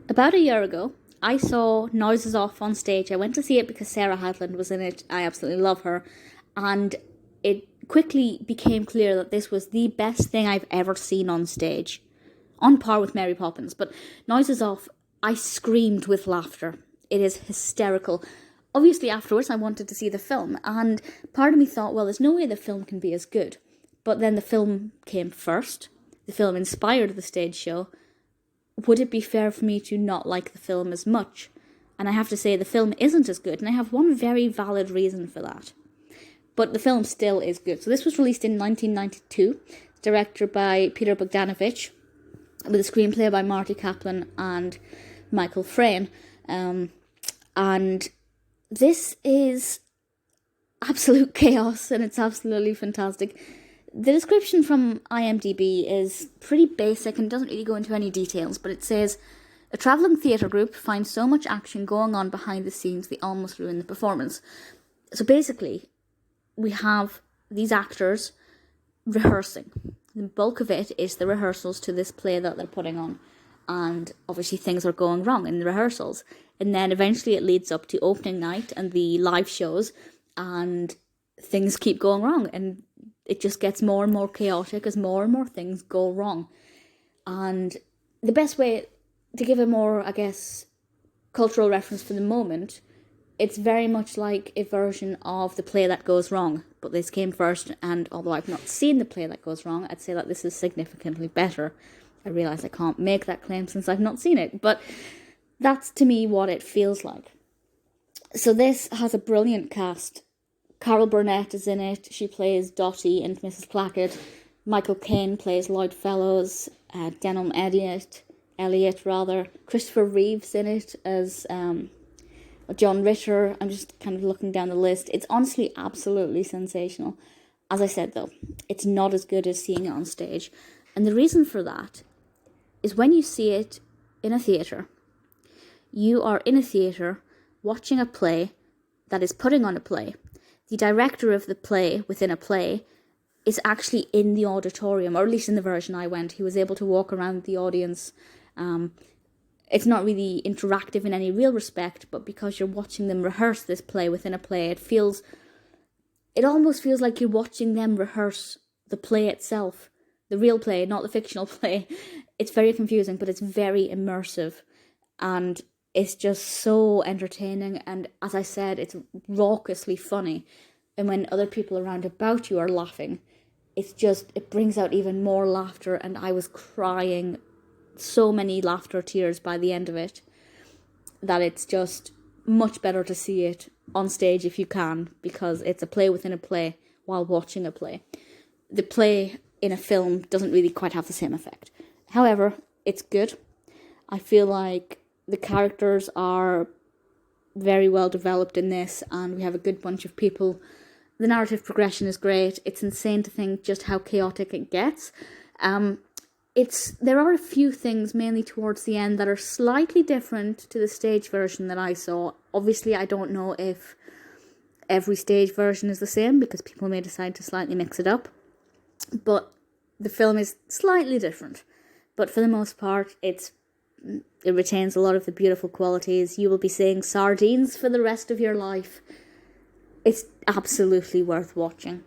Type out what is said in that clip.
About a year ago, I saw Noises Off on stage. I went to see it because Sarah Hadland was in it. I absolutely love her. And it quickly became clear that this was the best thing I've ever seen on stage. On par with Mary Poppins. But Noises Off, I screamed with laughter. It is hysterical. Obviously, afterwards, I wanted to see the film. And part of me thought, well, there's no way the film can be as good. But then the film came first. The film inspired the stage show. Would it be fair for me to not like the film as much? And I have to say the film isn't as good, and I have one very valid reason for that. But the film still is good. So this was released in 1992, directed by Peter Bogdanovich, with a screenplay by Marty Kaplan and Michael Frayn. And this is absolute chaos, and it's absolutely fantastic. The description from IMDb is pretty basic and doesn't really go into any details, but it says, a travelling theatre group finds so much action going on behind the scenes they almost ruin the performance. So basically, we have these actors rehearsing. The bulk of it is the rehearsals to this play that they're putting on. And obviously things are going wrong in the rehearsals. And then eventually it leads up to opening night and the live shows, and things keep going wrong. And it just gets more and more chaotic as more and more things go wrong. And the best way to give a more, I guess, cultural reference for the moment, it's very much like a version of the play that goes wrong. But this came first, and although I've not seen the play that goes wrong, I'd say that this is significantly better. I realise I can't make that claim since I've not seen it, but that's to me what it feels like. So this has a brilliant cast. Carol Burnett is in it. She plays Dotty and Mrs. Clackett. Michael Caine plays Lloyd Fellows. Denholm Elliott. Christopher Reeve's in it as John Ritter. I'm just kind of looking down the list. It's honestly absolutely sensational. As I said, though, it's not as good as seeing it on stage. And the reason for that is when you see it in a theatre, you are in a theatre watching a play that is putting on a play. The director of the play within a play is actually in the auditorium, or at least in the version I went. He was able to walk around the audience. It's not really interactive in any real respect, but because you're watching them rehearse this play within a play, it almost feels like you're watching them rehearse the play itself. The real play, not the fictional play. It's very confusing, but it's very immersive. And it's just so entertaining, and as I said, it's raucously funny. And when other people around about you are laughing, it brings out even more laughter, and I was crying so many laughter tears by the end of it, that it's just much better to see it on stage if you can, because it's a play within a play while watching a play. The play in a film doesn't really quite have the same effect. However, it's good. I feel like the characters are very well developed in this, and we have a good bunch of people. The narrative progression is great. It's insane to think just how chaotic it gets. There are a few things, mainly towards the end, that are slightly different to the stage version that I saw. Obviously, I don't know if every stage version is the same, because people may decide to slightly mix it up. But the film is slightly different. But for the most part, it retains a lot of the beautiful qualities. You will be seeing sardines for the rest of your life. It's absolutely worth watching.